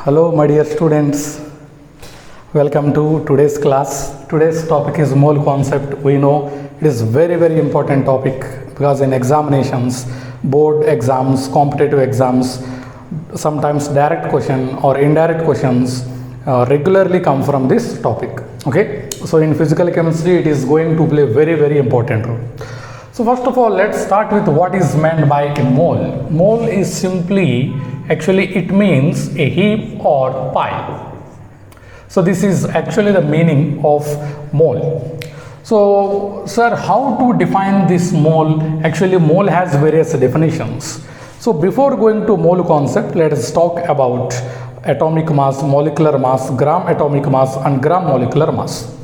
Hello, my dear students. Welcome to today's class. Today's topic is mole concept. We know it is very important topic because in examinations, board exams, competitive exams, sometimes direct question or indirect questions regularly come from this topic. Okay, so in physical chemistry, it is going to play very important role. So first of all, let's start with what is meant by a mole. Mole is simply, actually it means a heap or pile. So this is actually the meaning of mole. So sir, how to define this mole? Actually mole has various definitions. So before going to mole concept, let us talk about atomic mass, molecular mass, gram atomic mass and gram molecular mass.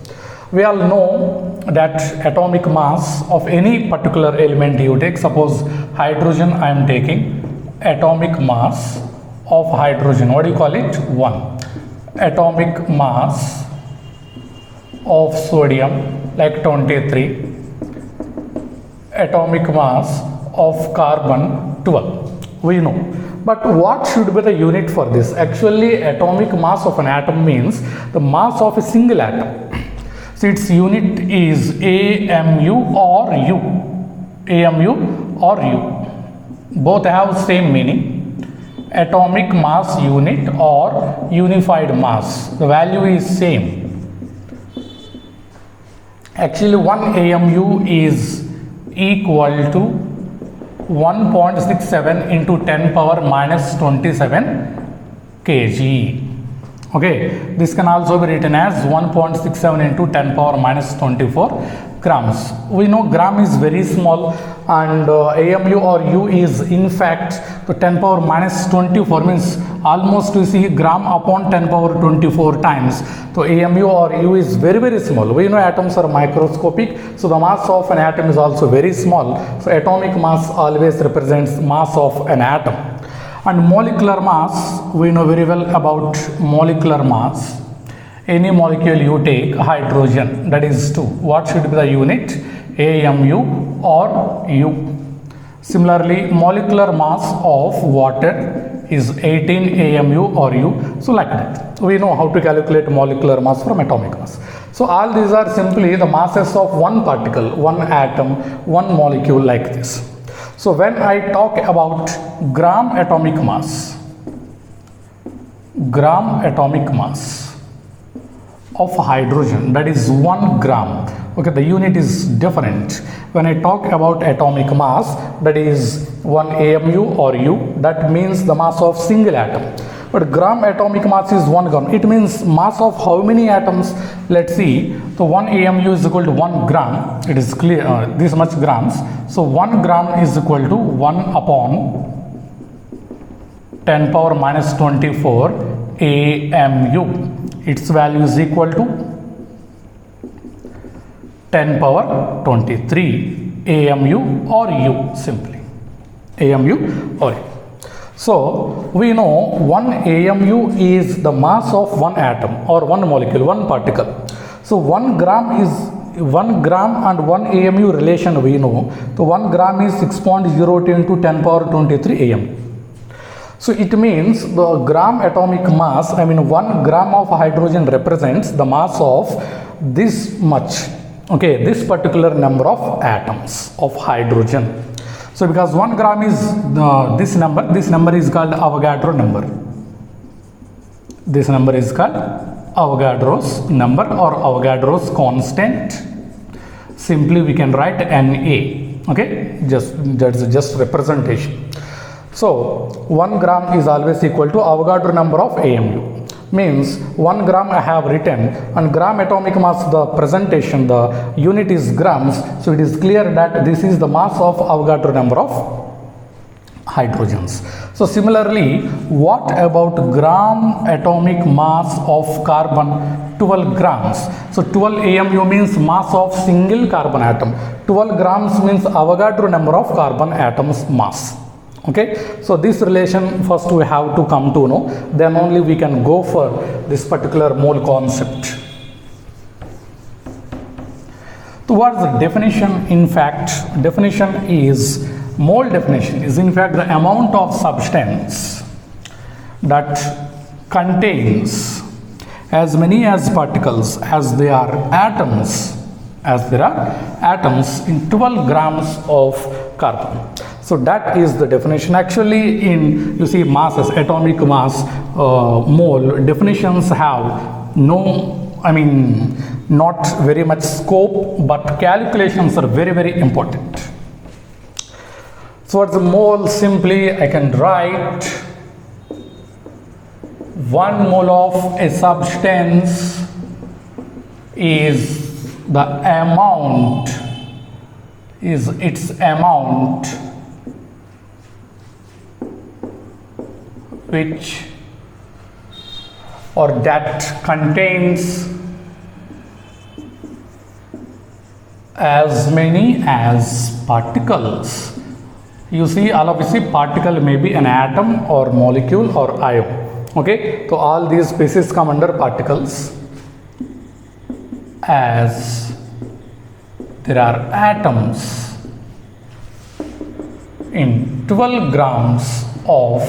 We all know that atomic mass of any particular element you take, suppose hydrogen I am taking, atomic mass of hydrogen, what do you call it? 1. Atomic mass of sodium, like 23. Atomic mass of carbon, 12. We know. But what should be the unit for this? Actually, atomic mass of an atom means the mass of a single atom. So its unit is AMU or U. AMU or U. Both have same meaning. Atomic mass unit or unified mass. The value is same. Actually, 1 AMU is equal to 1.67 into 10 power minus 27 kg. Okay, this can also be written as 1.67 into 10 power minus 24 grams. We know gram is very small and AMU or U is in fact the 10 power minus 24 means almost we see gram upon 10 power 24 times. So AMU or U is very small. We know atoms are microscopic, so the mass of an atom is also very small. So atomic mass always represents mass of an atom. And molecular mass, we know very well about molecular mass. Any molecule you take, hydrogen, that is 2. What should be the unit? AMU or U. Similarly, molecular mass of water is 18 AMU or U. So like that. We know how to calculate molecular mass from atomic mass. So all these are simply the masses of one particle, one atom, one molecule like this. So when I talk about gram atomic mass of hydrogen, that is 1 gram. Okay, the unit is different. When I talk about atomic mass, that is 1 AMU or U, that means the mass of single atom. But gram atomic mass is 1 gram. It means mass of how many atoms? Let's see. So 1 AMU is equal to 1 gram. It is clear, this much grams. So 1 gram is equal to 1 upon 10 power minus 24 AMU. Its value is equal to 10 power 23 AMU or U simply. AMU or U. So we know 1 AMU is the mass of one atom or one molecule, one particle. So 1 gram is 1 gram and 1 AMU relation we know. So 1 gram is 6.02 into 10 power 23 AMU. So it means the gram atomic mass, 1 gram of hydrogen represents the mass of this much. Okay, this particular number of atoms of hydrogen. So because 1 gram is this number is called Avogadro number. This number is called Avogadro's number or Avogadro's constant. Simply we can write Na. Okay, that's just representation. So 1 gram is always equal to Avogadro number of AMU. Means 1 gram I have written, and gram atomic mass, the presentation, the unit is grams. So it is clear that this is the mass of Avogadro number of hydrogens. So similarly, what about gram atomic mass of carbon? 12 grams. So 12 AMU means mass of single carbon atom. 12 grams means Avogadro number of carbon atoms mass. Okay, so this relation first we have to come to know, then only we can go for this particular mole concept. So what is the definition? In fact, definition is, mole definition is in fact the amount of substance that contains as many as particles as there are atoms, in 12 grams of carbon. So that is the definition. Actually, in, you see, masses, atomic mass, mole definitions have no, I mean, not very much scope, but calculations are very, very important. So what's the mole? Simply I can write 1 mole of a substance is the amount, is its amount which, or that contains as many as particles. You see, all of you see, particle may be an atom or molecule or ion. Okay, so all these species come under particles. As there are atoms in 12 grams of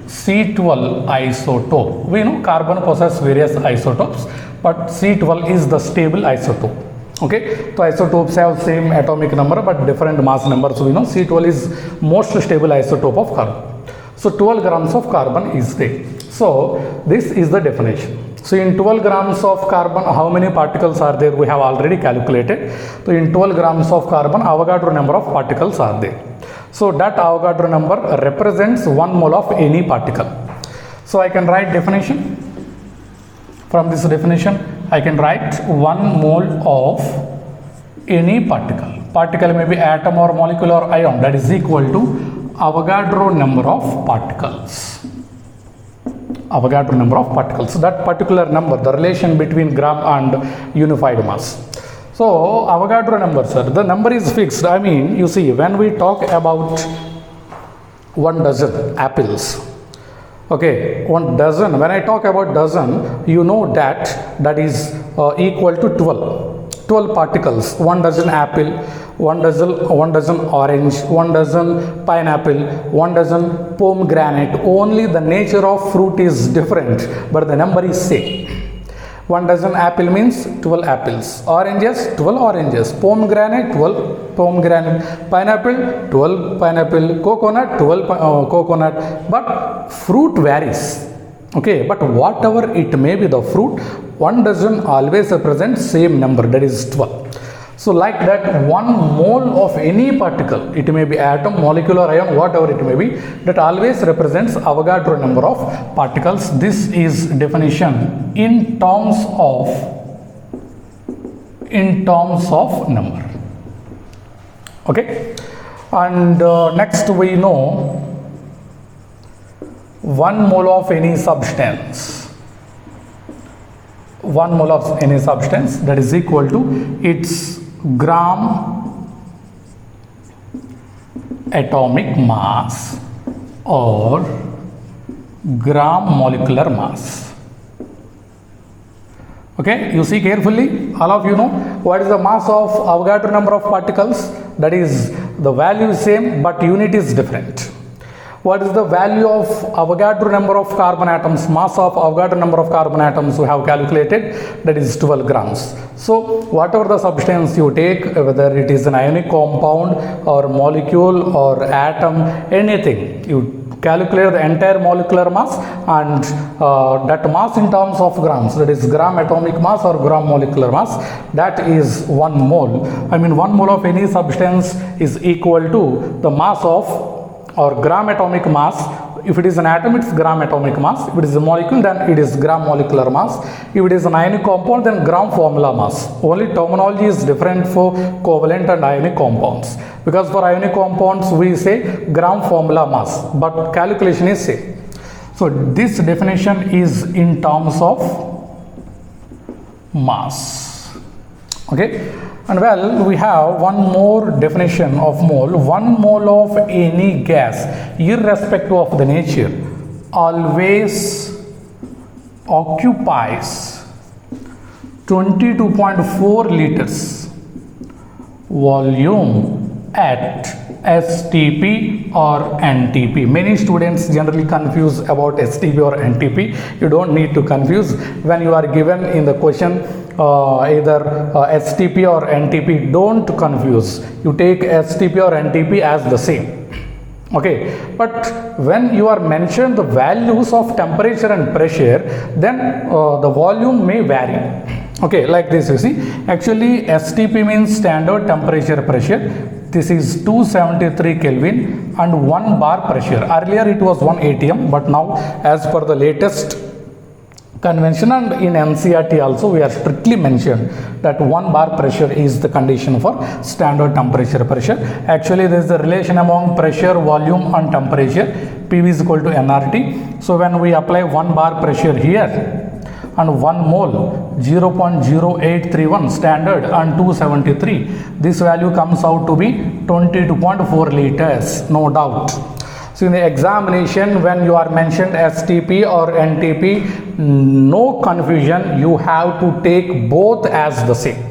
C12 isotope. We know carbon possesses various isotopes, but C12 is the stable isotope. Okay, so isotopes have same atomic number but different mass number. So we know C12 is most stable isotope of carbon. So 12 grams of carbon is there. So this is the definition. So in 12 grams of carbon, how many particles are there? We have already calculated. So in 12 grams of carbon, Avogadro number of particles are there. So that Avogadro number represents 1 mole of any particle. So I can write definition. From this definition, I can write 1 mole of any particle. Particle may be atom or molecule or ion. That is equal to Avogadro number of particles. Avogadro number of particles. So that particular number, the relation between gram and unified mass. So Avogadro number, sir, the number is fixed. I mean, you see, when we talk about 1 dozen apples, okay, 1 dozen, when I talk about dozen, you know that is equal to 12 particles. 1 dozen apple, 1 dozen orange, 1 dozen pineapple, 1 dozen pomegranate. Only the nature of fruit is different, but the number is same. 1 dozen apple means 12 apples, oranges 12 oranges, pomegranate 12 pomegranate, pineapple 12 pineapple, coconut 12 coconut. But fruit varies. Okay, but whatever it may be the fruit, 1 dozen always represents same number, that is 12. So like that, 1 mole of any particle, it may be atom, molecule or ion, whatever it may be, that always represents Avogadro number of particles. This is definition in terms of number. Okay, and next we know 1 mole of any substance. 1 mole of any substance, that is equal to its gram atomic mass or gram molecular mass. Okay, you see carefully, all of you know what is the mass of Avogadro number of particles. That is, the value is same but unit is different. What is the value of Avogadro number of carbon atoms? Mass of Avogadro number of carbon atoms we have calculated, that is 12 grams. So whatever the substance you take, whether it is an ionic compound or molecule or atom, anything, you calculate the entire molecular mass and that mass in terms of grams, that is gram atomic mass or gram molecular mass, that is 1 mole. I mean 1 mole of any substance is equal to the mass of or gram atomic mass. If it is an atom, it's gram atomic mass. If it is a molecule, then it is gram molecular mass. If it is an ionic compound, then gram formula mass. Only terminology is different for covalent and ionic compounds. Because for ionic compounds, we say gram formula mass, but calculation is same. So this definition is in terms of mass. Okay. And well, we have one more definition of mole. 1 mole of any gas, irrespective of the nature, always occupies 22.4 liters volume at STP or NTP. Many students generally confuse about STP or NTP. You don't need to confuse. When you are given in the question either STP or NTP, don't confuse. You take STP or NTP as the same. Okay, but when you are mentioned the values of temperature and pressure, then the volume may vary. Okay, like this you see, actually STP means standard temperature pressure. This is 273 Kelvin and 1 bar pressure. Earlier it was 1 atm, but now as per the latest convention and in NCERT also we are strictly mentioned that 1 bar pressure is the condition for standard temperature pressure. Actually there is a relation among pressure, volume and temperature. PV is equal to nRT. So when we apply 1 bar pressure here and 1 mole 0.0831 standard and 273, this value comes out to be 22.4 liters, no doubt. So in the examination, when you are mentioned STP or NTP, no confusion, you have to take both as the same.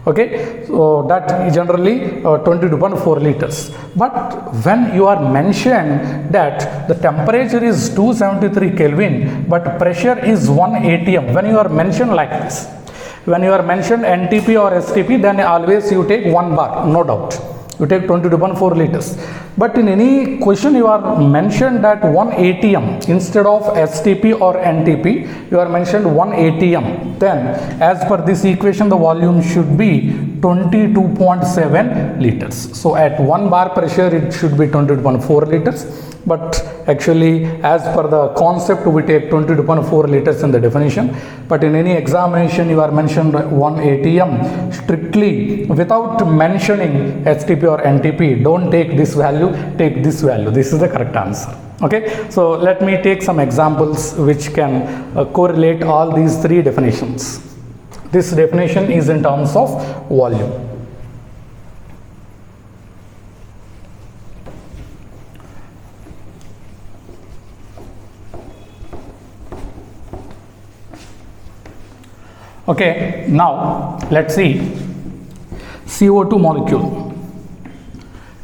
Okay, so that generally 22.4 liters. But when you are mentioned that the temperature is 273 Kelvin, but pressure is 1 atm, when you are mentioned like this, when you are mentioned NTP or STP, then always you take 1 bar, no doubt. You take 22.4 liters. But in any question you are mentioned that 1 atm instead of STP or NTP, you are mentioned 1 atm. Then as per this equation, the volume should be 22.7 liters. So at 1 bar pressure, it should be 22.4 liters. But actually as per the concept we take 22.4 liters in the definition. But in any examination you are mentioned 1 atm, strictly without mentioning STP or NTP, don't take this value, take this value. This is the correct answer. Okay, so let me take some examples which can correlate all these three definitions. This definition is in terms of volume. Okay, now let's see CO2 molecule.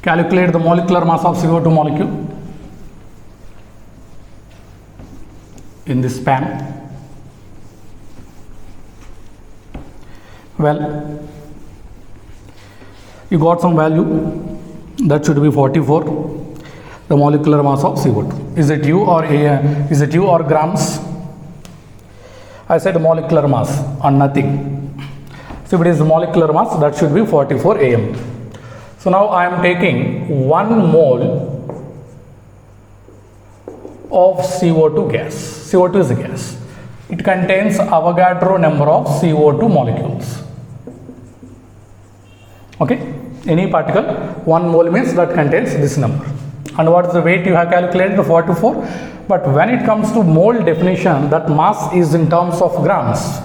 Calculate the molecular mass of CO2 molecule in this pan. Well, you got some value that should be 44, the molecular mass of CO2. Is it U or grams? I said molecular mass and nothing. So if it is molecular mass, that should be 44 am. So now I am taking 1 mole of CO2 gas. CO2 is a gas. It contains Avogadro number of CO2 molecules. Okay, any particle, 1 mole means that contains this number. And what is the weight you have calculated? 44. But when it comes to mole definition, that mass is in terms of grams,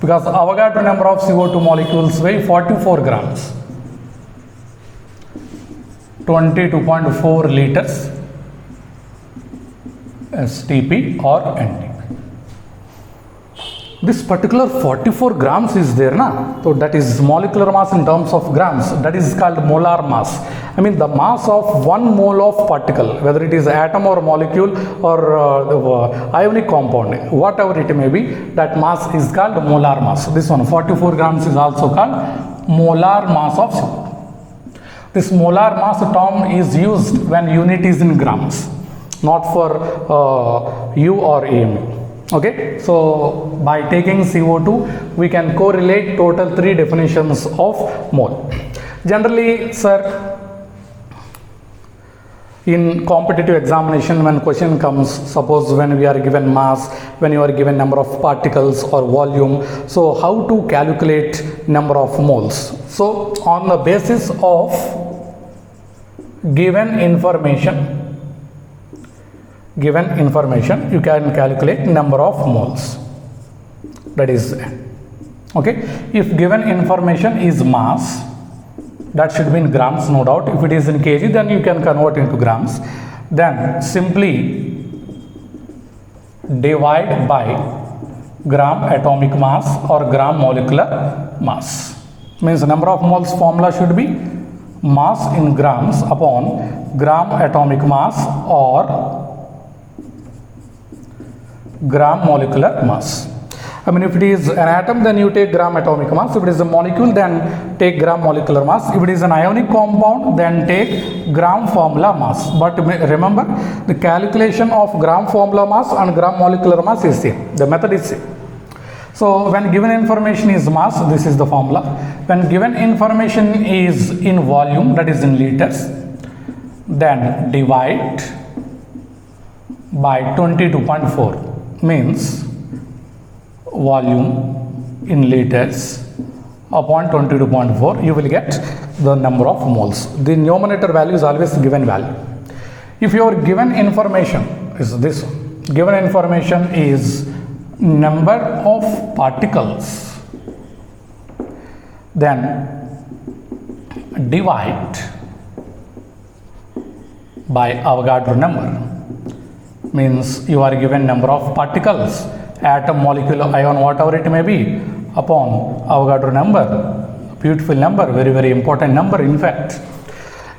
because Avogadro number of CO2 molecules weigh 44 grams. 22.4 liters STP or NTP. This particular 44 grams is there, na? So that is molecular mass in terms of grams. That is called molar mass. I mean the mass of 1 mole of particle, whether it is atom or molecule or ionic compound, whatever it may be, that mass is called molar mass. This one 44 grams is also called molar mass of CO2. This molar mass term is used when unit is in grams, not for U or AMU. Okay, so by taking CO2, we can correlate total 3 definitions of mole. Generally, sir, in competitive examination, when question comes, suppose when we are given mass, when you are given number of particles or volume, so how to calculate number of moles? So on the basis of given information, you can calculate number of moles. That is okay. If given information is mass, that should be in grams, no doubt. If it is in kg, then you can convert into grams. Then simply divide by gram atomic mass or gram molecular mass. Means number of moles formula should be mass in grams upon gram atomic mass or gram molecular mass. I mean, if it is an atom, then you take gram atomic mass. If it is a molecule, then take gram molecular mass. If it is an ionic compound, then take gram formula mass. But remember, the calculation of gram formula mass and gram molecular mass is same. The method is same. So when given information is mass, this is the formula. When given information is in volume, that is in liters, then divide by 22.4, means volume in liters upon 22.4, you will get the number of moles. The numerator value is always given value. If your given information is this, given information is number of particles, then divide by Avogadro number, means you are given number of particles, atom, molecule, ion, whatever it may be, upon Avogadro number. Beautiful number, very, very important number. In fact,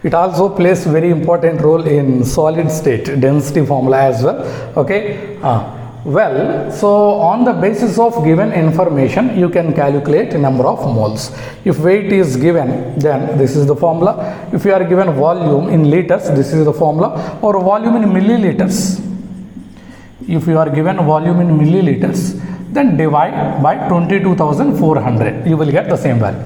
it also plays very important role in solid state density formula as well. Okay. Well, so on the basis of given information, you can calculate number of moles. If weight is given, then this is the formula. If you are given volume in liters, this is the formula, or volume in milliliters. If you are given volume in milliliters, then divide by 22,400. You will get the same value.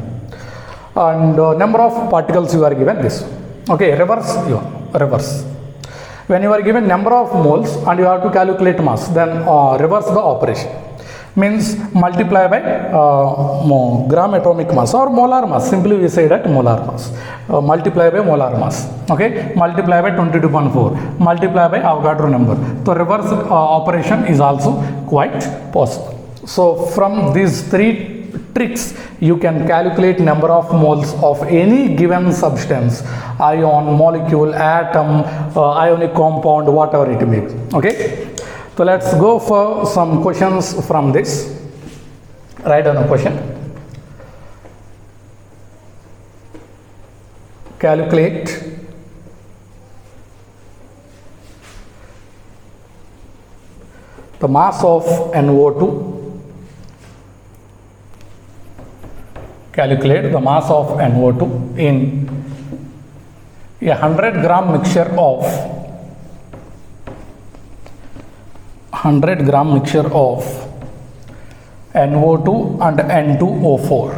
And number of particles you are given this. Okay, reverse. When you are given number of moles and you have to calculate mass, then reverse the operation. Means multiply by gram atomic mass or molar mass. Simply we say that molar mass. Multiply by molar mass. Okay, multiply by 22.4. Multiply by Avogadro number. So reverse operation is also quite possible. So from these three tricks, you can calculate number of moles of any given substance, ion, molecule, atom, ionic compound, whatever it may be. Okay, so let's go for some questions from this. Write down a question. Calculate the mass of NO2. Calculate the mass of NO2 in a 100 gram mixture of 100 gram mixture of NO2 and N2O4.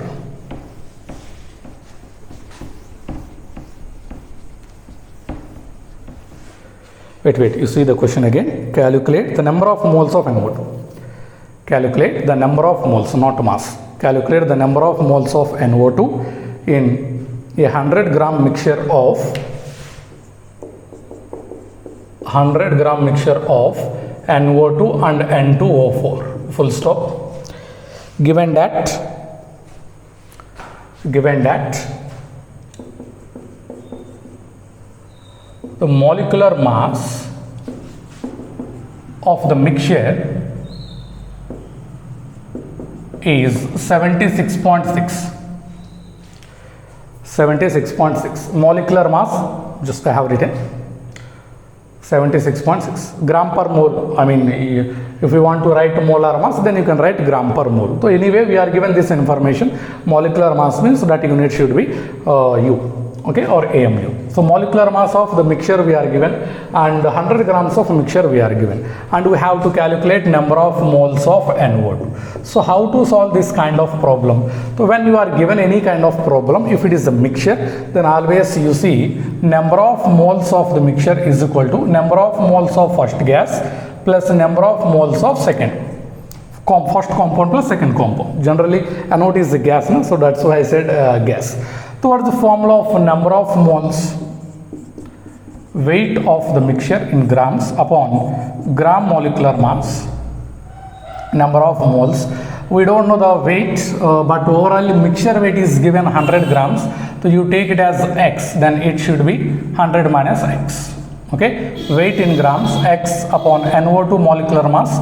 Wait, you see the question again. Calculate the number of moles of NO2. Calculate the number of moles, not mass. Calculate the number of moles of NO2 in a 100 gram mixture of 100 gram mixture of NO2 and N2O4. Full stop. Given that the molecular mass of the mixture is 76.6. Molecular mass, just I have written 76.6 gram per mole. I mean, if you want to write molar mass, then you can write gram per mole. So anyway, we are given this information. Molecular mass means that unit should be U. Okay, or AMU. So molecular mass of the mixture we are given, and 100 grams of mixture we are given, and we have to calculate number of moles of NO2. So how to solve this kind of problem? So when you are given any kind of problem, if it is a mixture, then always you see number of moles of the mixture is equal to number of moles of first gas plus number of moles of second. First compound plus second compound. Generally, NO2 is a gas, no? So that's why I said gas. So what is the formula of number of moles? Weight of the mixture in grams upon gram molecular mass. Number of moles. We don't know the weight, but overall mixture weight is given 100 grams. So you take it as X, then it should be 100 minus X. Okay, weight in grams, X upon NO2 molecular mass.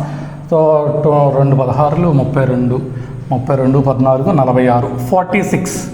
So 2 16 32 32 14 46.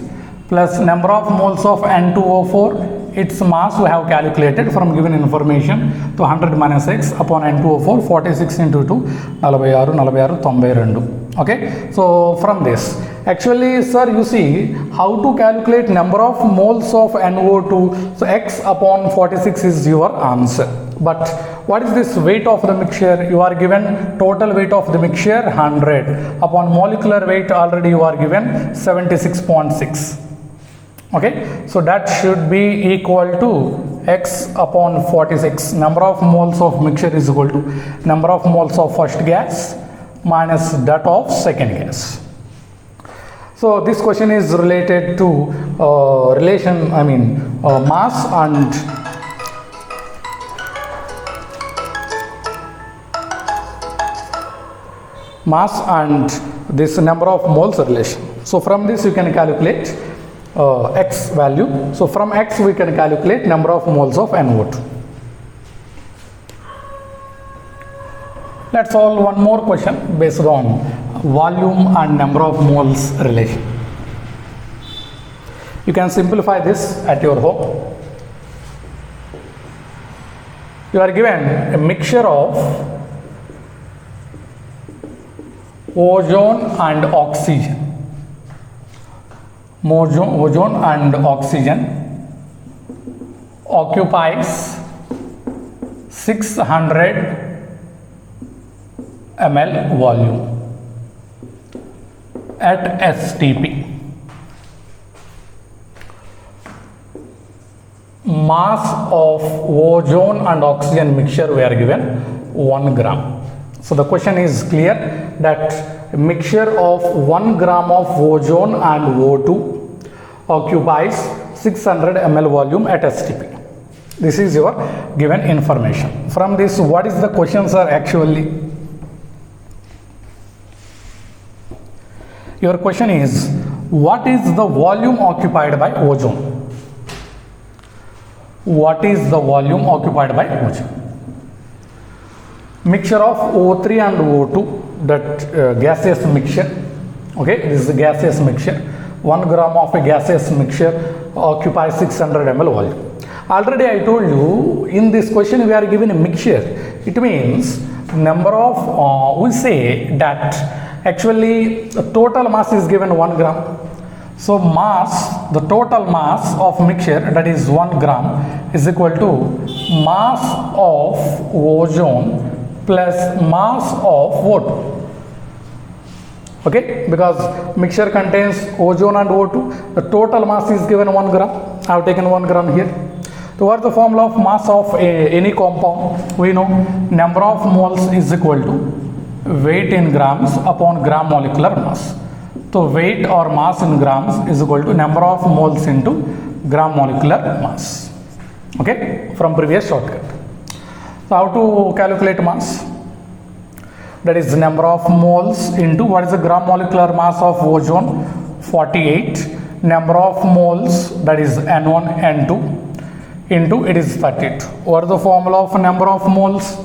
plus number of moles of N2O4, its mass we have calculated from given information, to 100 minus x upon N2O4, 46 into 2, 46, 46, 92. Okay, so from this, actually sir, you see how to calculate number of moles of NO2, so x upon 46 is your answer. But what is this weight of the mixture? You are given total weight of the mixture 100 upon molecular weight, already you are given 76.6. Okay, so that should be equal to x upon 46. Number of moles of mixture is equal to number of moles of first gas minus that of second gas. So this question is related to mass and this number of moles relation. So from this you can calculate x value. So from x we can calculate number of moles of NO2. Let's solve one more question based on volume and number of moles relation. You can simplify this at your home. You are given a mixture of ozone and oxygen. Ozone and oxygen occupies 600 ml volume at STP. Mass of ozone and oxygen mixture we are given 1 gram. So the question is clear that a mixture of 1 gram of ozone and O2 occupies 600 ml volume at STP. This is your given information. From this, what is the questions are actually? Your question is, what is the volume occupied by ozone? What is the volume occupied by ozone? Mixture of O3 and O2, that gaseous mixture. Okay, this is a gaseous mixture. 1 gram of a gaseous mixture occupies 600 ml volume. Already I told you, in this question we are given a mixture. It means number of, we say that actually the total mass is given 1 gram. So mass, the total mass of mixture, that is 1 gram, is equal to mass of ozone plus mass of O2. Okay, because mixture contains ozone and O2, the total mass is given 1 gram. I have taken 1 gram here. So what is the formula of mass of any compound? We know number of moles is equal to weight in grams upon gram molecular mass. So weight or mass in grams is equal to number of moles into gram molecular mass. Okay, from previous shortcut. So how to calculate mass? That is the number of moles into what is the gram molecular mass of ozone, 48. Number of moles, that is N1, N2, into it is 32. What is the formula of number of moles?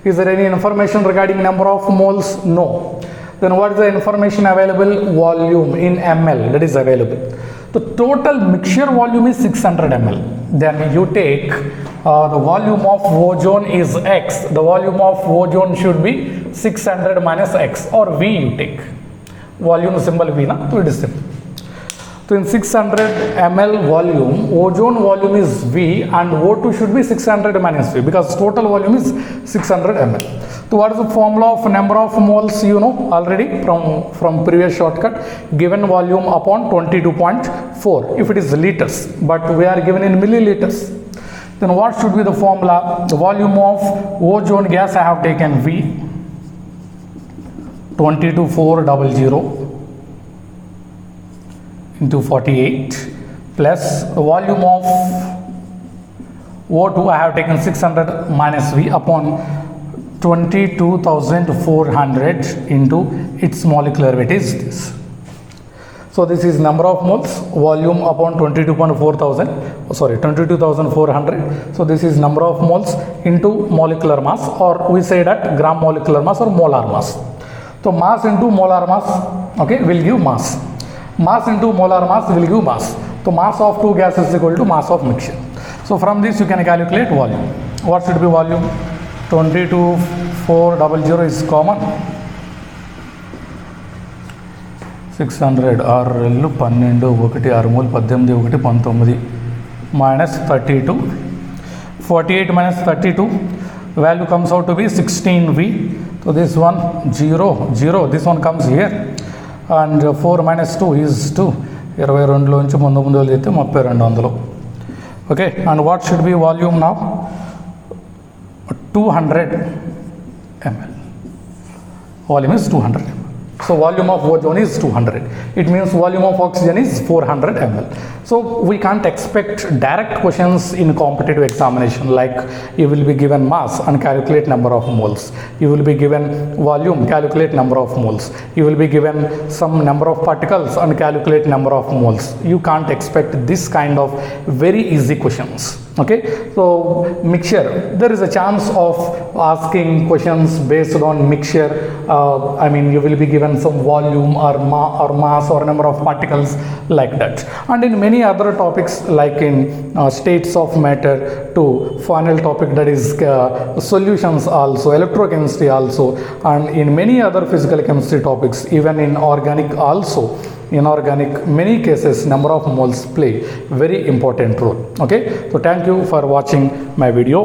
Is there any information regarding number of moles? No. Then what is the information available? Volume in ml, that is available. The total mixture volume is 600 ml. Then you take the volume of ozone is X. The volume of ozone should be 600 minus X, or V you take. Volume symbol V, na? So it is simple. So in 600 ml volume, ozone volume is V and O2 should be 600 minus V, because total volume is 600 ml. So what is the formula of number of moles? You know already from previous shortcut, given volume upon 22.4 if it is liters, but we are given in milliliters. Then what should be the formula? The volume of ozone gas I have taken V, 22400 into 48, plus the volume of O2 I have taken 600 minus V upon 22,400 into its molecular weight is this. So this is number of moles, volume upon 22,400. So this is number of moles into molecular mass, or we say that gram molecular mass or molar mass. So mass into molar mass, okay, will give mass. Mass into molar mass will give mass. So mass of two gases is equal to mass of mixture. So from this you can calculate volume. What should be volume? 22,400 is common. 600 6 12 1 6 mole 18 1 19 minus 32. 48 minus 32 value comes out to be 16V. So this one 0 0, this one comes here, and 4 minus 2 is 2. 22 నుంచి ముందు వెళ్తే 3200. Okay, and what should be volume now? 200 ml. Volume is 200 ml. So volume of ozone is 200. It means volume of oxygen is 400 ml. So we can't expect direct questions in competitive examination like you will be given mass and calculate number of moles. You will be given volume, calculate number of moles. You will be given some number of particles and calculate number of moles. You can't expect this kind of very easy questions. Okay, so mixture, there is a chance of asking questions based on mixture. I mean, you will be given some volume or mass or number of particles like that. And in many other topics like in states of matter to final topic, that is solutions also, electrochemistry also, and in many other physical chemistry topics, even in organic also. In organic, many cases number of moles play very important role. Okay, so thank you for watching my video.